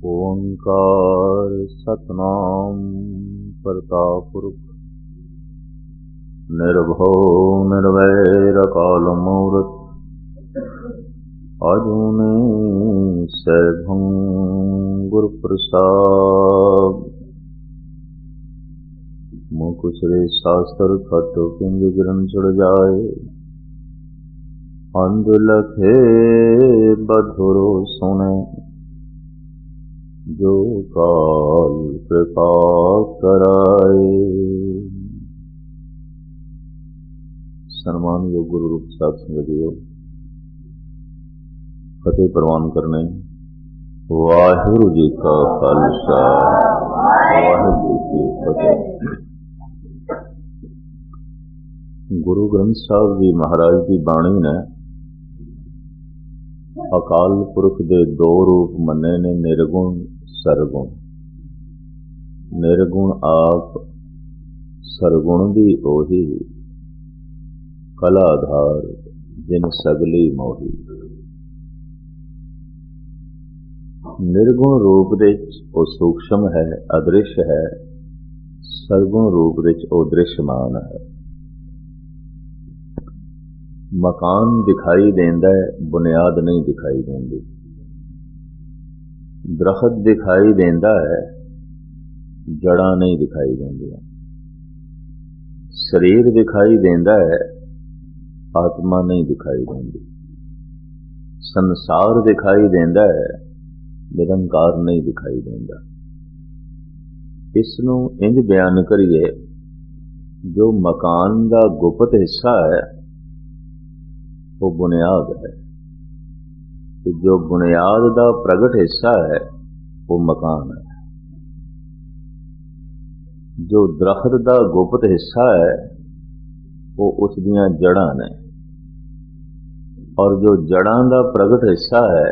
ओंकार सतनाम करता पुरख निर्भव निर्वैर काल मूर्त अजूनी सैभं गुरु प्रसाद मुकुश्री शास्त्र खट पिंग गिरन चढ़ जाए अंध लखे बधुरो सुने जो काल कृपा कराए। सन्मान योग गुरु रूप साथ संगतियों फतेह प्रवान करने वाहिगुरु जी का खालसा वाहिगुरु जी की फतेह। गुरु ग्रंथ साहब जी महाराज की बाणी ने अकाल पुरख दे दो रूप मने ने निर्गुण सरगुण। निर्गुण आप सरगुण भी ओही कलाधार जिन सगली मोही। निर्गुण रूप दे वो सूक्ष्म है अदृश्य है, सरगुण रूप दे वो दृश्यमान है। मकान दिखाई देंदा है, बुनियाद नहीं दिखाई देंदी। दरख्त दिखाई देंदा है, जड़ा नहीं दिखाई देंदियां। शरीर दिखाई देंदा है, आत्मा नहीं दिखाई देंदी। संसार दिखाई देंदा है, निरंकार नहीं दिखाई देंदा। इसनूं इंज बयान करिए, जो मकान का गुप्त हिस्सा है वो बुनियाद है, तो जो बुनियाद का प्रगट हिस्सा है वो मकान है। जो दरख्त का गुप्त हिस्सा है वो उस दियां जड़ां ने, और जो जड़ां का प्रगट हिस्सा है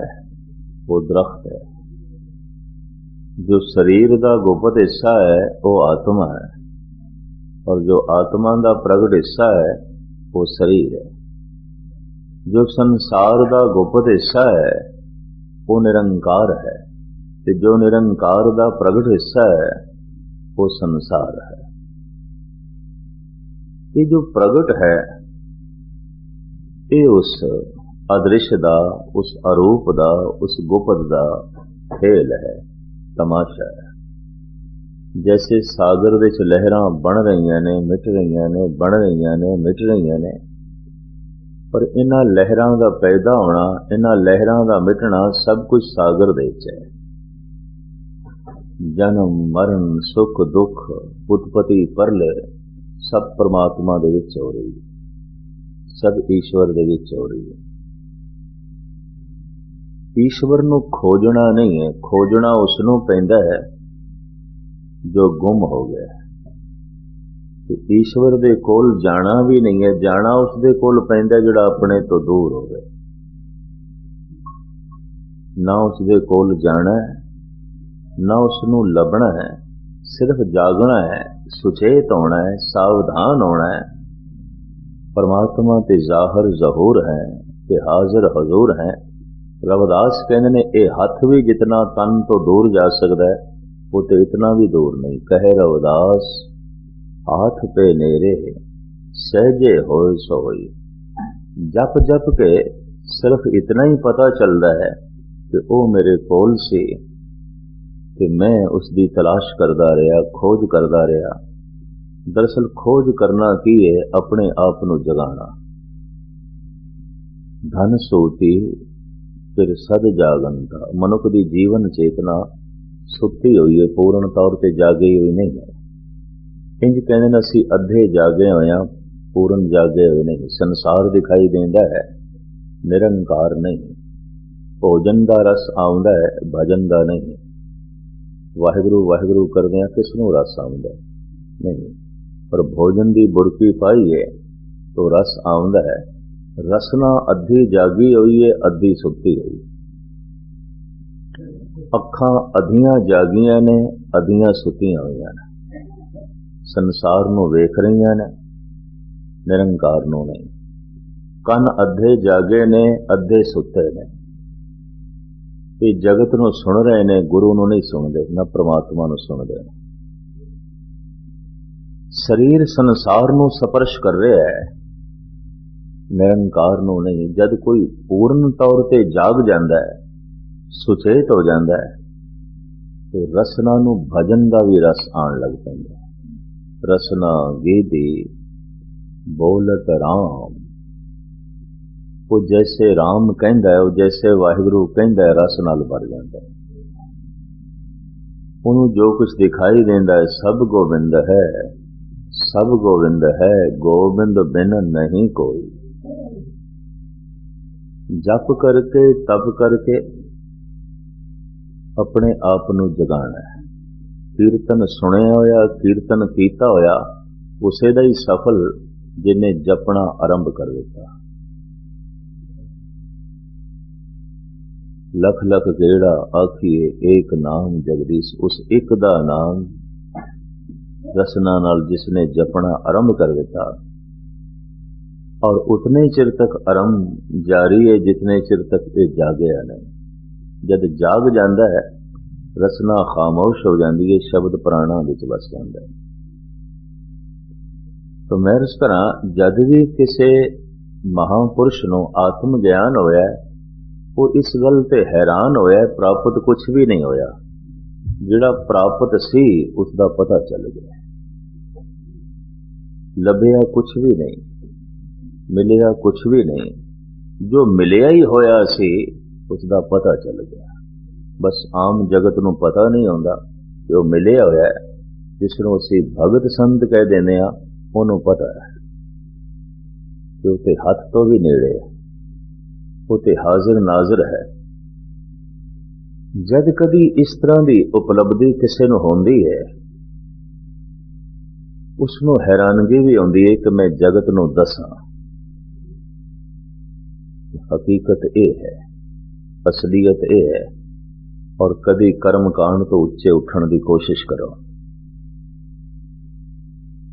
वो दरख्त है। जो शरीर का गुप्त हिस्सा है वो आत्मा है, और जो आत्मा का प्रगट हिस्सा है वो शरीर है। जो संसार का गुप्त हिस्सा है वो निरंकार है, ते जो निरंकार का प्रगट हिस्सा है वो संसार है। ये जो प्रगट है ये उस अदृश्य दा, उस अरूप दा, उस गुप्त दा खेल है, तमाशा है। जैसे सागर विच लहरां बन रही ने, मिट रही ने, बन रही ने, मिट रही ने, पर इन्हां लहरां दा पैदा होना, इन्हां लहरां दा मिटना सब कुछ सागर दे विच है। जन्म मरण सुख दुख उत्पत्ति प्रलय सब परमात्मा दे विच हो रही है, सब ईश्वर दे विच हो रही है। ईश्वर नूं खोजना नहीं है, खोजना उसनूं पैंदा है जो गुम हो गया है। ईश्वर दे कोल जाना भी नहीं है, जाना उसदे कोल पैंदा जिहड़ा अपने तो दूर हो गया। ना उसदे कोल जाना है, ना उसनूं लभना है, सिर्फ जागना है, सुचेत होना है, सावधान होना है। परमात्मा ते जाहिर ज़हूर है, ते हाजिर हजूर है। रविदास कहते ने ये हथ भी जितना तन तो दूर जा सकता है वो तो इतना भी दूर नहीं। कहे रविदास हाथ पे नेरे सहजे होए सोई। जप जप के सिर्फ इतना ही पता चलता है कि वो मेरे कोल से, कि मैं उसकी तलाश करता रहा, खोज करता रहा। दरअसल खोज करना की है, अपने आप को जगाना। धन सोती फिर सद जागंता। मनुख की जीवन चेतना सुती हुई है, पूर्ण तौर पर जागी हुई नहीं है। इंज कहते हैं असी अधे जागे हुए हैं, पूर्ण जागे हुए नहीं। संसार दिखाई देता है, निरंकार नहीं। भोजन का रस आउंदा है, भजन का नहीं। वाहिगुरु वाहिगुरु करदे किसनों रस आउंदा नहीं, पर भोजन की बुरकी पाई है तो रस आउंदा है। रसना अद्धी जागी हुई है, अद्धी सुती हुई। अखां अद्धियां जागियां ने, अद्धियां सुतियां हुई ने। संसार नूं वेख रही ने, निरंकार नूं नहीं। कन अद्धे जागे ने, अद्धे सुते ने। ਇਹ ਜਗਤ ਨੂੰ ਸੁਣ ਰਹੇ ਨੇ, ਗੁਰੂ ਨੂੰ ਨਹੀਂ ਸੁਣਦੇ, ਨਾ ਪ੍ਰਮਾਤਮਾ ਨੂੰ ਸੁਣਦੇ। ਸਰੀਰ ਸੰਸਾਰ ਨੂੰ ਸਪਰਸ਼ ਕਰ ਰਿਹਾ ਹੈ, ਨਿਰੰਕਾਰ ਨੂੰ ਨਹੀਂ। ਜਦ ਕੋਈ ਪੂਰਨ ਤੌਰ ਤੇ ਜਾਗ ਜਾਂਦਾ ਹੈ, ਸੁਚੇਤ ਹੋ ਜਾਂਦਾ ਹੈ, ਤੇ ਰਸਨਾ ਨੂੰ ਭਜਨ ਦਾ ਵੀ ਰਸ ਆਉਣ ਲੱਗ ਪੈਂਦਾ। ਰਸਨਾ ਗੀਦੀ ਬੋਲਤ ਰਾਮ, ਉਹ ਜੈਸੇ ਰਾਮ ਕਹਿੰਦਾ ਹੈ, ਉਹ ਜੈਸੇ ਵਾਹਿਗੁਰੂ ਕਹਿੰਦਾ ਹੈ, ਰਸ ਨਾਲ ਭਰ ਜਾਂਦਾ ਹੈ। ਉਹਨੂੰ ਜੋ ਕੁਝ ਦਿਖਾਈ ਦਿੰਦਾ ਹੈ, ਸਭ ਗੋਬਿੰਦ ਹੈ, ਸਭ ਗੋਬਿੰਦ ਹੈ, ਗੋਬਿੰਦ ਬਿਨ ਨਹੀਂ ਕੋਈ। ਜਪ ਕਰਕੇ ਤਪ ਕਰਕੇ ਆਪਣੇ ਆਪ ਨੂੰ ਜਗਾਣਾ ਹੈ। ਕੀਰਤਨ ਸੁਣਿਆ ਹੋਇਆ, ਕੀਰਤਨ ਕੀਤਾ ਹੋਇਆ, ਉਸੇ ਦਾ ਹੀ ਸਫਲ ਜਿਹਨੇ ਜਪਣਾ ਆਰੰਭ ਕਰ ਦਿੱਤਾ। ਲਖ ਲਖ ਜਿਹੜਾ ਆਖੀਏ ਏਕ ਨਾਮ ਜਗਦੀਸ਼, ਉਸ ਇੱਕ ਦਾ ਨਾਮ ਰਸਨਾ ਨਾਲ ਜਿਸਨੇ ਜਪਣਾ ਆਰੰਭ ਕਰ ਦਿੱਤਾ, और उतने चिर तक आरंभ जारी है जितने चिर तक ये जागया नहीं। जब जाग जाता है, रसना खामोश हो जाती है, शब्द प्राणा विच वस जाता है। तो मैं इस तरह जद भी किसी महापुरुष नूं आत्म ज्ञान होया, वो इस गल ते हैरान होया, प्राप्त कुछ भी नहीं होया, जिहड़ा प्राप्त सी उसका पता चल गया। लभ्या कुछ भी नहीं, मिलिया कुछ भी नहीं, जो मिलिया ही होया सी उसका पता चल गया। बस आम जगत नूं पता नहीं होंदा कि वो मिलिया होया है। जिसनूं असीं भगत संत कह देने आ, उहनूं पता है कि उते हथ तो भी नेड़े है, उते हाजिर नाजिर है। जद कदी इस तरह की उपलब्धि किसी नूं होंदी है, उसनूं हैरानगी भी आउंदी है कि मैं जगत नूं दसां। हकीकत ये है, असलियत ये है। और कभी कर्म कांड तो उच्चे उठण की कोशिश करो।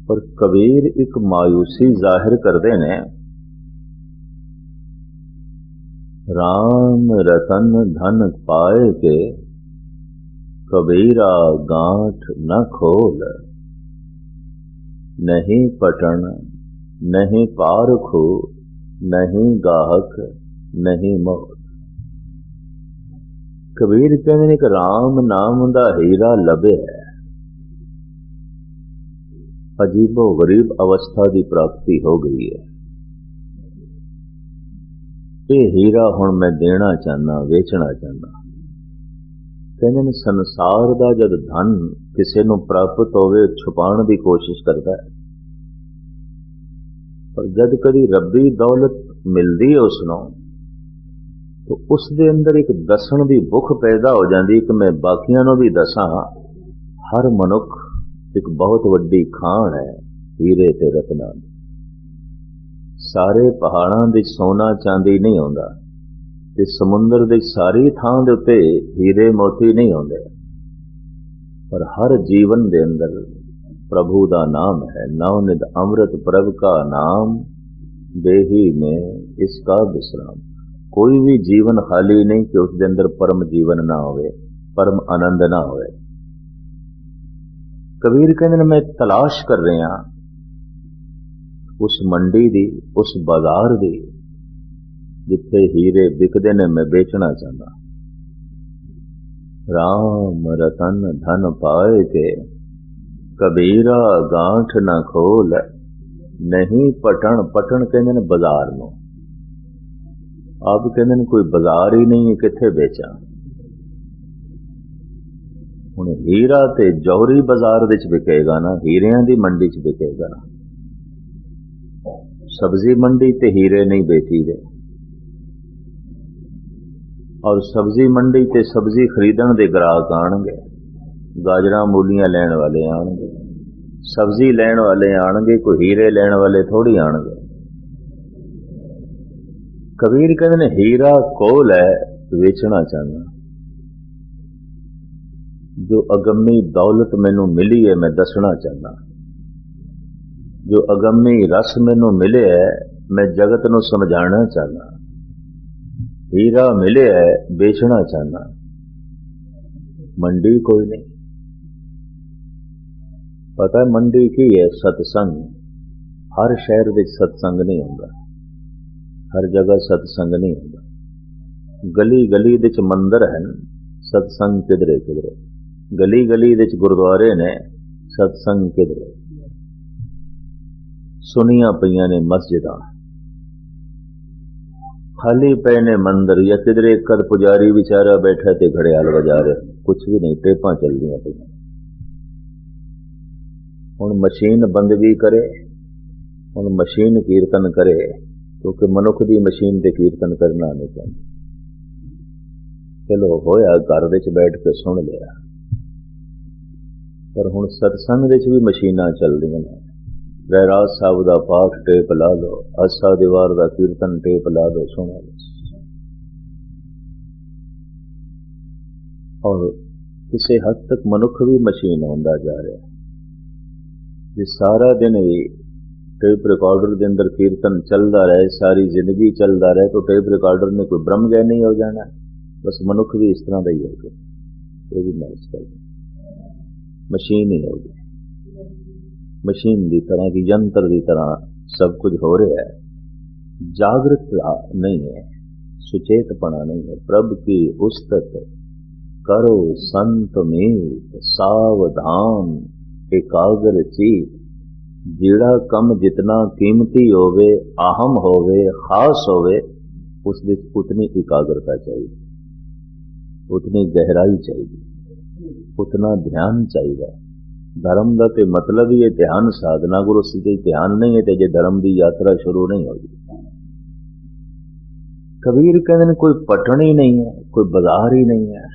पर कबीर एक मायूसी जाहिर करते ने, राम रतन धन पाए के कबीरा गांठ न खोल, नहीं पटन नहीं पारखू, नहीं गाहक नहीं मोल। कबीर कहते हैं कि राम नाम दा हीरा लभे है, अजीबो गरीब अवस्था की प्राप्ति हो गई है। ये हीरा हुण मैं देना चाहना, वेचना चाहना। कहते हैं संसार का जब धन किसी नूं प्राप्त होवे, छुपाण की कोशिश करता है, पर जद कदी रब्बी दौलत मिलती है उसनों, तो उसके अंदर एक दसन की भुख पैदा हो जाती कि मैं बाकियां नूं भी दसां। हर मनुख एक बहुत वड्डी खान है हीरे ते रत्नां दी। सारे पहाड़ां दे सोना चांदी नहीं होंदा, ते समुंदर दे सारी थां दे उत्ते हीरे मोती नहीं होंदे, पर हर जीवन दे अंदर प्रभु दा नाम है। नवनिध अमृत प्रभ का नाम, देही में इसका विश्राम। कोई भी जीवन खाली नहीं कि उसके अंदर परम जीवन ना होवे, परम आनंद ना होवे। कबीर कहते मैं तलाश कर रहा उस मंडी दी, उस बाजार दी, जिथे हीरे बिकदे ने, मैं बेचना चाहता। राम रतन धन पाए के कबीरा गांठ न खोल, नहीं पटन। पटन कहते हैं बाजार नूं। आप कहते हैं कोई बाजार ही नहीं है, किथे बेचा। हुण हीरा ते जौहरी बाजार विच विकेगा ना, हीरियां दी मंडी च विकेगा। सब्जी मंडी ते हीरे नहीं बेची दे, और सब्जी मंडी ते सब्जी खरीदण दे ग्राहक आणगे, गाजरां मूलियां लैण वाले आणगे, सब्जी लैण वाले आणगे, कोई हीरे लैण वाले थोड़ी आणगे। कबीर कहते ने हीरा कोल है, वेचना चाहना। जो अगम्मी दौलत मैनू मिली है, मैं दसना चाहना। जो अगम्मी रस मैनू मिले है, मैं जगत नू समझाना चाहना। हीरा मिले है, बेचना चाहना। मंडी कोई नहीं। पता है मंडी की है? सत्संग। हर शहर विच सत्संग नहीं होंदा, हर जगह सत्संग नहीं होंदा। गली गली विच मंदिर हैं, सत्संग किधरे किधरे। गली गली विच गुरुद्वारे ने, सत्संग किधरे। सुनिया पईयां ने मस्जिदां, खाली पे ने मंदिर, या किधरे कद पुजारी बेचारा बैठा ते घड़ियाल बजा रहे, कुछ भी नहीं, टेपां चल रही पईयां। हुण मशीन बंदगी करे, हुण मशीन कीर्तन करे, क्योंकि मनुख दी मशीन ते कीर्तन करना नहीं चाहती। चलो होया घर विच बैठ के सुन लिया, पर हुण सत्संग विच भी मशीनां चल रही हैं। रहराज साहब का पाठ टेप ला लो, आसा दीवार का कीर्तन टेप ला लो, सुना लो। और किसी हद तक मनुख भी मशीन होंदा जा रहा है। जे सारा दिन भी टेप रिकॉर्डर के अंदर कीर्तन चलता रहे, सारी जिंदगी चलता रहे, तो टेप रिकॉर्डर ने कोई ब्रह्म ज्ञानी हो जाना। बस मनुख भी इस तरह का ही होगा, ये भी मैच कर मशीन ही होगी। मशीन की तरह की, यंत्र की तरह सब कुछ हो रहा है। जागृतता नहीं है, सुचेतपना नहीं है। प्रभु की उस्तत करो संत मीत, सावधान एकाग्र चीत। जेड़ा कम जितना कीमती होवे, अहम होवे, खास होवे, उस विच उतनी एकाग्रता चाहिए, उतनी गहराई चाहिए, उतना ध्यान चाहिए। धर्म का तो मतलब ही है ध्यान साधना। गुरु से ध्यान नहीं है तो जे धर्म की यात्रा शुरू नहीं होगी। कबीर कहते कोई पटन ही नहीं है, कोई बाजार ही नहीं है।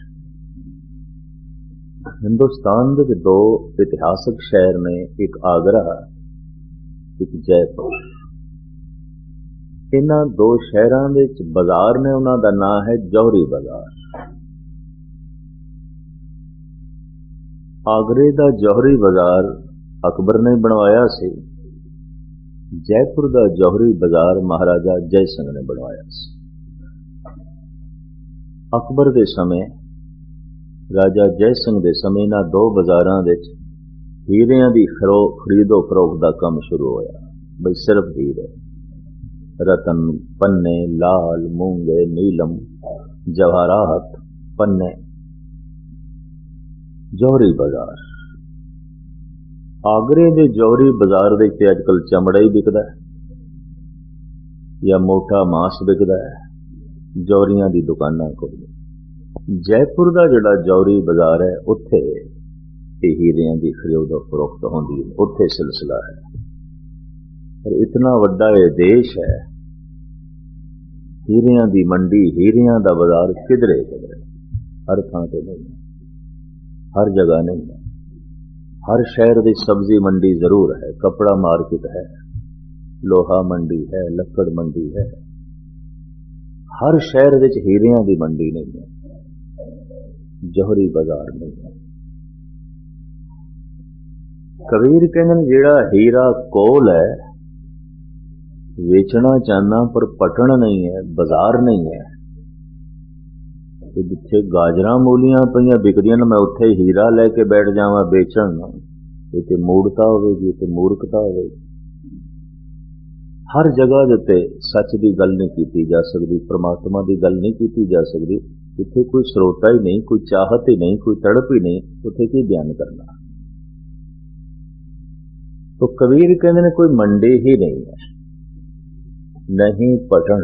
हिंदुस्तान के दो इतिहासक शहर ने, एक आगरा, एक जयपुर। इन्हां दो शहरों में बाजार ने, उन्होंने नाम है जौहरी बाजार। आगरे का जौहरी बाजार अकबर ने बनवाया सी, जयपुर का जौहरी बाजार महाराजा जय सिंह ने बनवाया सी। अकबर के समय, राजा जय सिंह के समय, इन्हां दो बाजारां विच हीरियां की खरीदो फरोख्त का काम शुरू होया। बई सिर्फ हीरे, रतन, पन्ने, लाल, मूंगे, नीलम, जवाहरात, पन्ने। जौहरी बाजार। आगरे के जौहरी बाजार के अजकल चमड़ा ही बिकता है, या मोटा मांस बिकता है, जौहरियां की दुकानां खोल। जयपुर का जिहड़ा जौहरी बाजार है, उत्थे हीरियां की खरीदो फरोख्त होंदी है, उत्थे सिलसिला है। पर इतना वड्डा ये देश है, हीरियां की मंडी, हीरियां का बाजार किधरे किधरे, हर थां ते नहीं, हर जगह नहीं है। हर शहर की सब्जी मंडी जरूर है, कपड़ा मार्केट है, लोहा मंडी है, लक्कड़ मंडी है। हर शहर विच हीरियां की मंडी नहीं है, जौहरी बाजार नहीं है। कबीर कहते जेड़ा हीरा कोल है, वेचना चाहना पर पटन नहीं है, बाजार नहीं है। जिथे गाजरां मूलियां पईयां बिकदियां ने, मैं उत्थे हीरा लैके बैठ जावां बेचण, ये मूर्खता होगी, ये मूर्खता होगी। हर जगह के उत्ते सच की गल नहीं की जा सकती, परमात्मा की गल नहीं की जा सकती। जिथे कोई स्रोता ही नहीं, कोई चाहत ही नहीं, कोई तड़प ही नहीं, उत्थे की बयान करना। तो कबीर कहते हैं कोई मंडी ही नहीं है, नहीं पटन।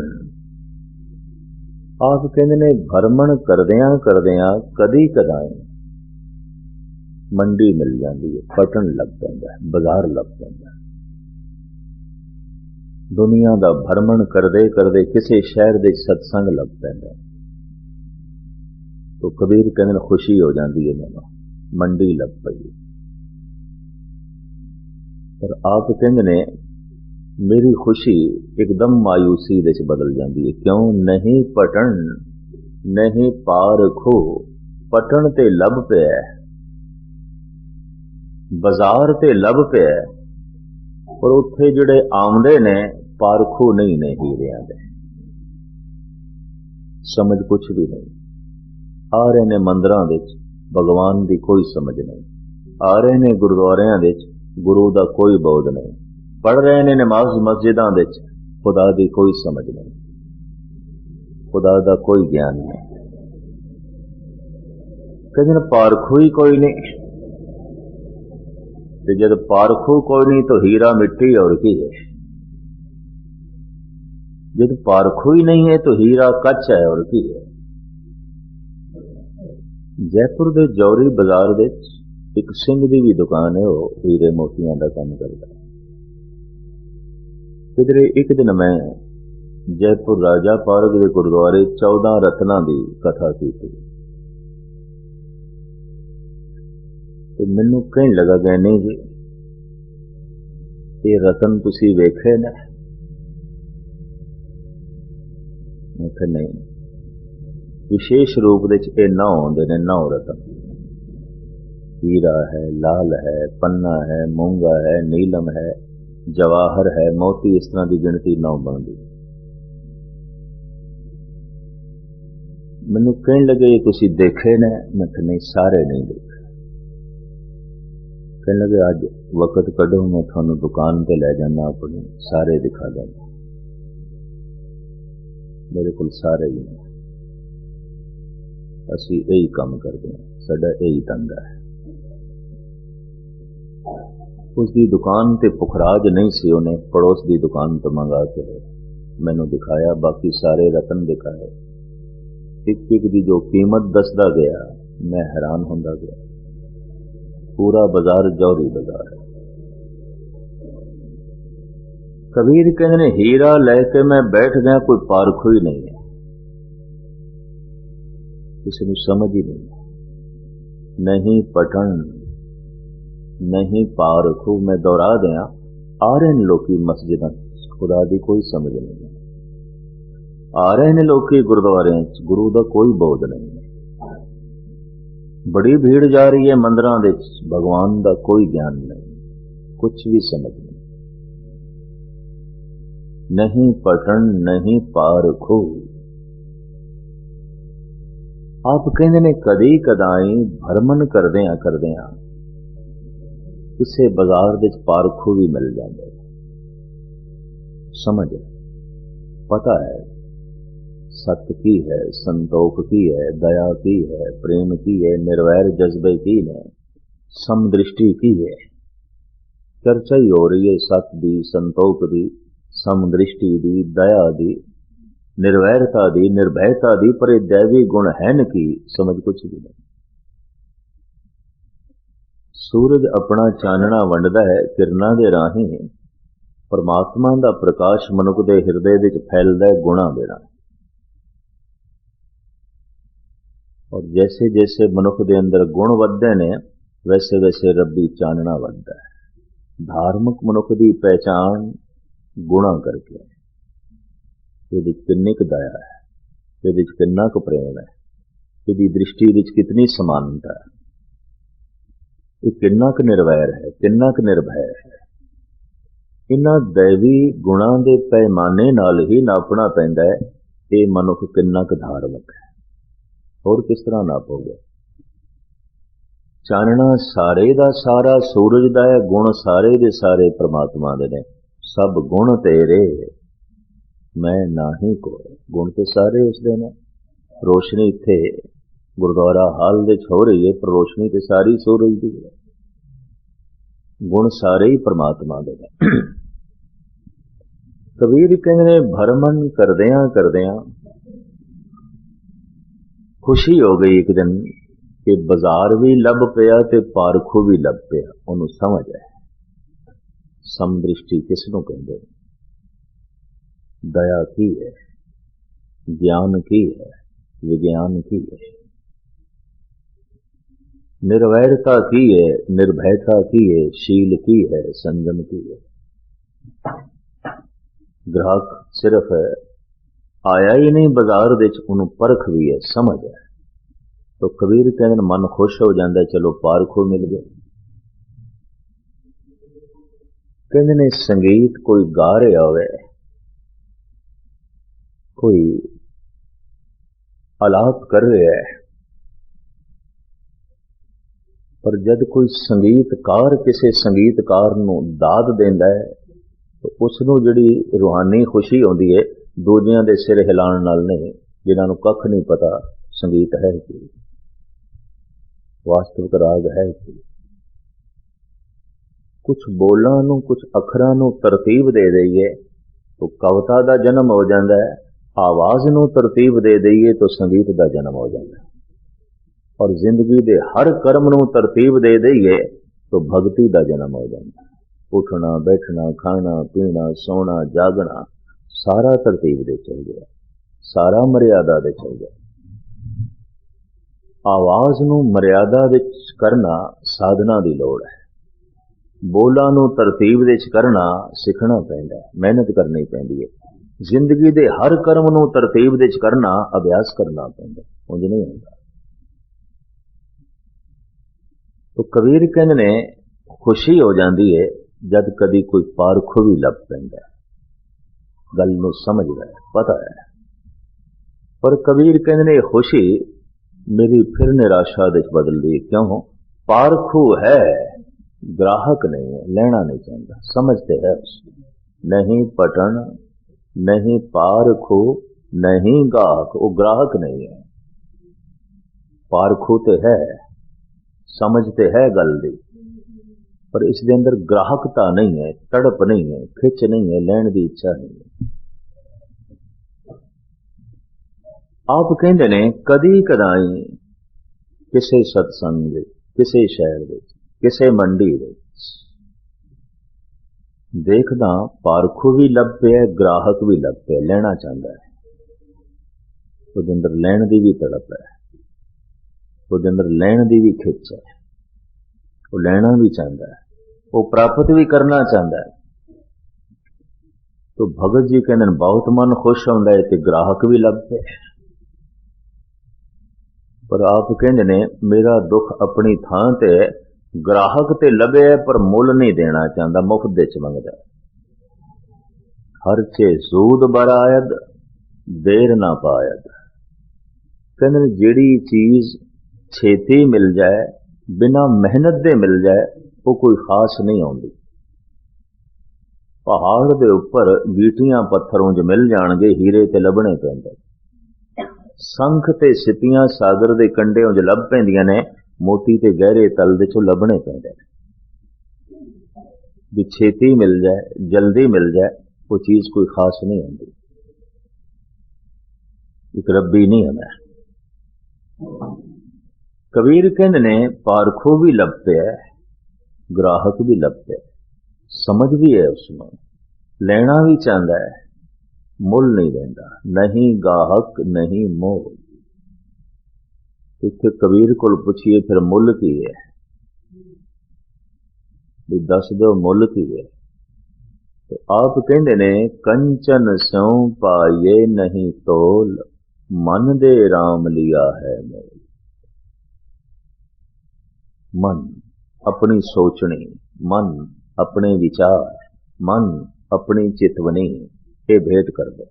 आप कहते ने भरमण करदियां करदियां कदी कदाई मंडी मिल जाती है, पटन लग जाता है, बाजार लग जाता है। दुनिया का भरमण करदे करदे किसी शहर दे सत्संग लग पैंदा, तो कबीर कहते खुशी हो जाती है, मैनूं मंडी लग पई। पर आप कहते ने मेरी खुशी एकदम मायूसी विच बदल जाती है। क्यों? नहीं पटन, नहीं पार खो। पटन ते लभ पिया, बाजार ते लभ पिया, पर उत्थे जिहड़े आमदे ने पारखू नहीं ने हीरियां दे। समझ कुछ भी नहीं। आ रहे ने मंदिरां विच, भगवान की कोई समझ नहीं। आ रहे ने गुरुद्वारियां विच गुरु का कोई बोध नहीं, पढ़ रहे ने नमाज मस्जिदां विच खुदा की कोई समझ नहीं, खुदा का कोई ज्ञान नहीं। कहते पारखू ही कोई नहीं, तो जब पारखू कोई नहीं तो हीरा मिट्टी और की है। जब पारखू ही नहीं है तो हीरा कच्च है और की है। जयपुर के जौहरी बाजार दे एक सिंह की भी दुकान है, वो हीरे मोतियां का काम करता है। किधरे एक दिन मैं जयपुर राजा पार्क के गुरुद्वारे 14 रत्ना की कथा की थी, तो मैनू कहने लगा गए नहीं जी ये रतन तुसी वेखे ने? मैं कहा नहीं, विशेष रूप से 9 आते ने, 9 रतन। हीरा है, लाल है, पन्ना है, मूंगा है, नीलम है, जवाहर है, मोती, इस तरह की गिनती 9 बनती। मैनू कहने लगे तुसी देखे ने? मैं कहा नहीं, सारे नहीं देखे। कहने लगे अज वक्त कढ़ो, मैं थानू दुकान पे ले जाना, अपनी सारे दिखा देना। मेरे को सारे ही नहीं, असी यही काम करते हैं, साडा यही धंधा है। उसकी दुकान ते पुखराज नहीं सी, उन्हें पड़ोस की दुकान तो मंगा के मैनू दिखाया, बाकी सारे रतन दिखाए। एक एक की जो कीमत दसदा गया मैं हैरान होंदा गया। पूरा बाजार जौहरी बाजार है। कबीर कहते ने हीरा लैके मैं बैठ गया, कोई पारखू ही नहीं है, किसी को समझ ही नहीं पठन नहीं पारखू। मैं दोहरा दिया, आ रहे ने लोग मस्जिद, खुदा की कोई समझ नहीं, आ रहे ने लोग गुरुद्वारे, गुरु का कोई बोध नहीं। बड़ी भीड़ जा रही है मंदिरों में, भगवान का कोई ज्ञान नहीं, कुछ भी समझ नहीं पठन नहीं पारखू। आप कहते ने कदी कदाई भरमन करदियां किसी बाजार विच पारखू भी मिल जाता है। समझ पता है सत की है, संतोख की है, दया की है, प्रेम की है, निर्वैर जज्बे की है, समदृष्टि की है। चर्चा ही हो रही है सत दी, संतोख दी, समदृष्टि दी, दया दी, निर्वैरता दी, निर्भयता दी, पर ये दैवी गुण है न की समझ कुछ भी नहीं। सूरज अपना चानना वंडदा है, किरणा दे राही परमात्मा का प्रकाश मनुख के हिरदे विच फैलदा है गुणा दे राही। और जैसे जैसे मनुख के अंदर गुण वधदे ने वैसे वैसे रब्बी चानना वधदा है। धार्मिक मनुख की पहचान गुणा करके, ये किन्नी क दया है, ये किन्ना क प्रेम है, ये दृष्टि विच कितनी समानता है, ये किन्ना क निर्वैर है, किन्ना क निर्भय है। इन्हां दैवी गुणां दे पैमाने नाल ही नापना पैंदा है ये मनुख किन्ना क धार्मिक है। और किस तरह नापोगे? चानना सारे दा सारा सूरज दा है, गुण सारे दे सारे परमात्मा दे ने। सब गुण तेरे मैं नाही को, गुण तो सारे उसदे ने। रोशनी इत्थे गुरुद्वारा हाल दे हो रही है, पर रोशनी तो सारी सूरज दी है, गुण सारे ही परमात्मा दे ने। कबीर कहते भरमन करदियां करदियां खुशी हो गई एक दिन कि बाजार भी लभ पिया ते पारखू भी लभ पिया। उन्होंने समझ है समदृष्टि किसनों कहते, दया की है, ज्ञान की है, विज्ञान की है, निर्वैरता की है, निर्भयता की है, शील की है, संयम की है। ग्राहक सिर्फ आया ही नहीं बाजार दे, उन्होंने परख भी है, समझ है। तो कबीर कहते मन खुश हो जाता है, चलो पारखू मिल गए। कहते ने संगीत कोई गा रहा हो, कोई आलाप कर रहा है, पर जब कोई संगीतकार किसी संगीतकार नूं दाद देंदा है तो उसनूं जिहड़ी रूहानी खुशी आउंदी है दूजियां दे सिर हिलाउण नाल नहीं, जिन्हां नूं कख नहीं पता संगीत है कि वास्तविक राग है कि। कुछ बोलां नूं कुछ अखरां नूं तरतीब दे दईए तो कविता दा जन्म हो जांदा है, आवाज नूं तरतीब दे दईए तो संगीत दा जन्म हो जांदा है, और जिंदगी दे हर कर्म नूं तरतीब दे दईए तो भगती दा जन्म हो जाता है। उठना बैठना खाना पीना सोना जागना सारा तरतीब दे चल गया, सारा मर्यादा दे चल गया। आवाज नूं मर्यादा विच करना साधना दी लोड़ है, बोलां नूं तरतीब विच करना सिखना पैंदा है, मेहनत करनी पैंदी है। जिंदगी दे हर कर्म नूं तरतीब विच करना अभ्यास करना पैंदा, उंज नहीं होंदा। तो कबीर कहंदे ने खुशी हो जाती है जब कदी कोई पारखू भी लभ पैंदा, गल नूं समझदा है, पता है। पर कबीर कहंदे ने खुशी मेरी फिर निराशा दे बदल दी। क्यों? पारखू है, ग्राहक नहीं है, लेना नहीं चाहता। समझते है नहीं पटन नहीं पारखू नहीं गाहक, वो ग्राहक नहीं है। पारखू तो है, समझते है गल दी, पर इसके अंदर ग्राहकता नहीं है, तड़प नहीं है, खिच नहीं है, लैण की इच्छा नहीं है। आप कहते ने कदी कदाई किसी सत्संग किसी शहर किसी मंडी देखदा पारखू भी लभ पिया, ग्राहक भी लभ पिया, लेना चाहता है। उसके अंदर लैण की भी तड़प है, उसके अंदर लैण की भी खिच है, वो लेना भी चाहता है, वो प्राप्त भी करना चाहता है। तो भगत जी कहते बहुत मन खुश होंदा है कि ग्राहक भी लभ पे। पर आप कहते ने मेरा दुख अपनी थां ते, ग्राहक ते लभे पर मुल नहीं देना चाहता, मुफ्त दे मंगदा। हर चे सूद बरायद देर ना पायद। कहते जिहड़ी चीज छेती मिल जाए बिना मेहनत दे मिल जाए वो कोई खास नहीं आउंदी। पहाड़ दे उपर गीटियां पत्थर उंज मिल जाणगे, हीरे ते लभणे पैंदे। संख ते सिपियां सागर दे कंडे उंज लभ पैंदियां ने, मोती ते गहरे तल दे चों लभणे पैंदे। भी छेती मिल जाए जल्दी मिल जाए वो चीज कोई खास नहीं आती, एक रब्बी नहीं है। मैं कबीर कहंदे ने पारखू भी लभ पिया, ग्राहक भी लभ पिया, समझ भी है, उसमें लेना भी चाहता है, मुल नहीं देता। नहीं गाहक नहीं मोह। इत्थे कबीर को पूछिए फिर मुल की है, भी दस दो मुल की है। तो आप कहंदे ने कंचन स्यों पाइए नहीं तोल, मन दे राम लिया है मोल। मन अपनी सोचनी, मन अपने विचार, मन अपनी चितवनी ये भेंट कर दे।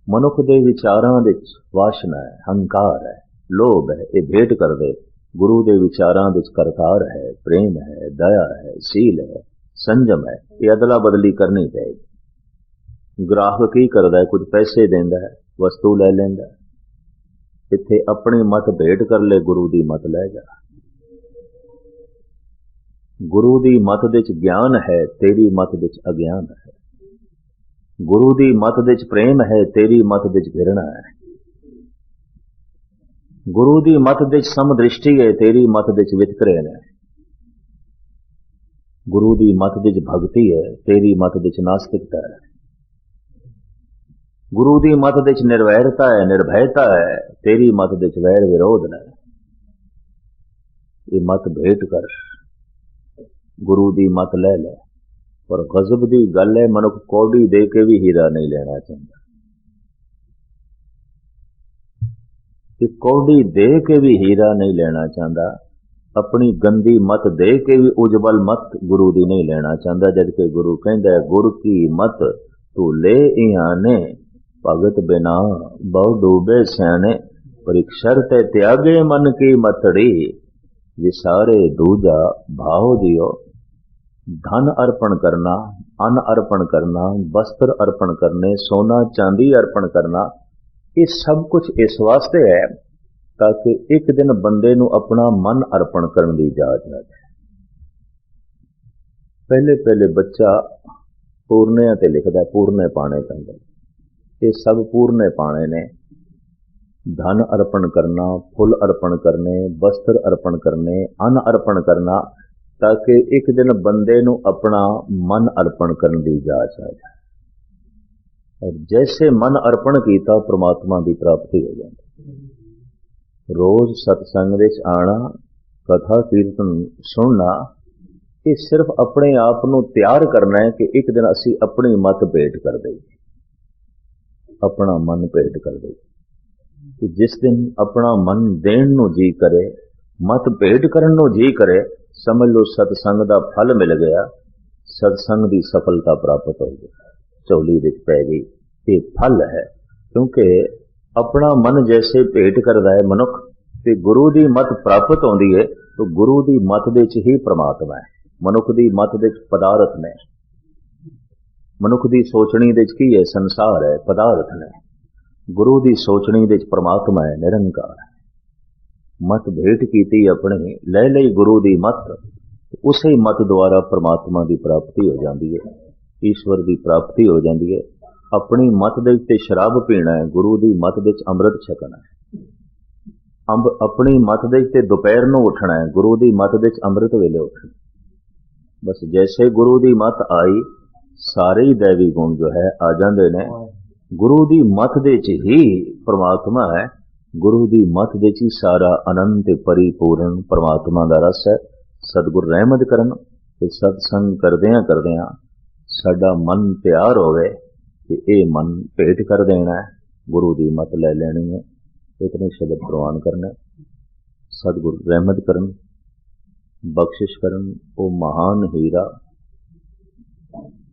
मनुख दे विचारां दे वासना है, हंकार है, लोभ है, ये भेंट कर दे। गुरु दे विचारां दे करतार है, प्रेम है, दया है, सील है, संजम है, ये अदला बदली करनी चाहिए। ग्राहक की करदा है, कुछ पैसे देंदा है, वस्तु ले लेंदा। इत्थे अपनी मत भेंट कर ले, गुरु दी मत ले जा। गुरु दी मत विच ज्ञान है, तेरी मत विच अज्ञान है। गुरु दी मत विच प्रेम है, तेरी मत विच घृणा है। गुरु दी मत विच समदृष्टि है, तेरी मत विच वितकरेण है। गुरु दी मत विच भक्ति है, तेरी मत विच नास्तिकता है। गुरु दी मत विच निर्वैरता है, निर्भयता है, तेरी मत विच वैर विरोध है। ये मत भेंट कर, गुरु दी मत ले ले। पर गजब दी गल है, मनुख कौड़ी दे के भी हीरा नहीं लेना चाहता। कि कौड़ी दे के भी हीरा नहीं लेना चाहता, अपनी गंदी मत दे के भी उजबल मत गुरु दी नहीं लेना चाहता। जबकि गुरु कहंदा है गुर की मत तू ले इहाने, भगत बिना बहु डूबे स्याने। पर एक शर्त है त्यागे मन की मतड़ी, विसारे दूजा भाव जियो। धन अर्पण करना, अन्न अर्पण करना, वस्त्र अर्पण करने, सोना चांदी अर्पण करना, ये सब कुछ इस वास्ते है ताकि एक दिन बंदे नू अपना मन अर्पण करने की इजाजत है। पहले पहले बच्चा पूर्णिया ते लिखता, पूर्णे पाने पैंदे, ये सब पूर्णे पाने ने। धन अर्पण करना, फुल अर्पण करने, वस्त्र अर्पण करने, अन्न अर्पण करना, ताकि एक दिन बंदे नू अपना मन अर्पण करने की इजाजत आ जाए। और जैसे मन अर्पण किया परमात्मा की प्राप्ति हो जाती। रोज सत्संग विच आना, कथा कीर्तन सुनना, ये सिर्फ अपने आप नू तैयार करना है कि एक दिन असी अपनी मत भेंट कर दईए, अपना मन भेंट कर दईए। कि जिस दिन अपना मन देण नू जी करे, मत भेंट करन नू जी करे, समझ लो सत्संग का फल मिल गया, सत्संग की सफलता प्राप्त हो गई, झोली विच पै गई। ये फल है, क्योंकि अपना मन जैसे भेंट करता है मनुख, ते गुरु की मत प्राप्त होती है, तो गुरु की मत दे ही परमात्मा है। मनुख की मत दे पदार्थ ने, मनुख की सोचनी दे की है, संसार है, पदार्थ ने। गुरु की सोचनी दे परमात्मा है, निरंकार है। मत भेंट की अपनी, ले लई गुरु की मत, उसे मत द्वारा परमात्मा की प्राप्ति हो जाती है, ईश्वर की प्राप्ति हो जाती है। अपनी मत दे ते शराब पीना है, गुरु की मत दे अमृत छकना है। अपनी मत दे ते दोपहर नू उठना है, गुरु की मत दे अमृत वेले उठना। बस जैसे गुरु की मत आई, सारे ही दैवी गुण जो है आ जाते हैं। गुरु की मत दे ही परमात्मा है, गुरु की मत दे ही सारा अनंत परिपूर्ण परमात्मा का रस है। सतगुर रहमत करन ते सत्संग करदियां करदियां साडा मन तैयार होवे कि ये मन भेंट कर देना है, गुरु की मत ले लेनी है। इतने शब्द प्रवान करना। सतगुर रहमत करन, बख्शिश करन, वो महान हीरा,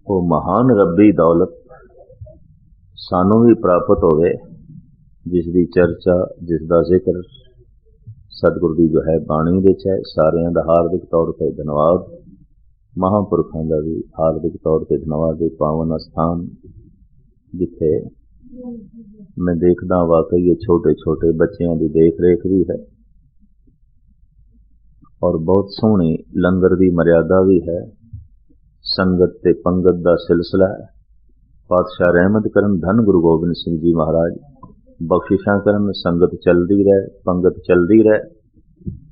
वो महान रब्बी दौलत सानू भी प्राप्त होवे, जिसकी चर्चा, जिसका जिक्र सतगुर की जो है बाणी विच है। सारियां दा हार्दिक तौर पर धन्यवाद, महापुरखों का भी हार्दिक तौर पर धन्यवाद। पावन स्थान जिथे मैं देखदा वाकई ये छोटे छोटे बच्चों की देख रेख भी है, और बहुत सोहनी लंगर की मर्यादा भी है। संगत ते पंगत का सिलसिला है। पातशाह रहमत करन, धन गुरु गोबिंद सिंह जी महाराज बख्शिशां करन, संगत चलती रहे, पंगत चलती रहे,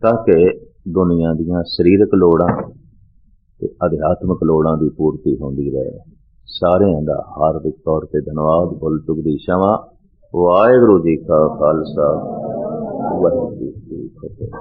ताकि दुनिया दीयां शरीरक लोड़ां ते अध्यात्मक लोड़ां की पूर्ति होंदी रहे। सारियां दा हार्दिक तौर पर धन्यवाद। भुल चुक दी क्षमा। वाहिगुरू जी का खालसा, वाहिगुरू जी की फतेह।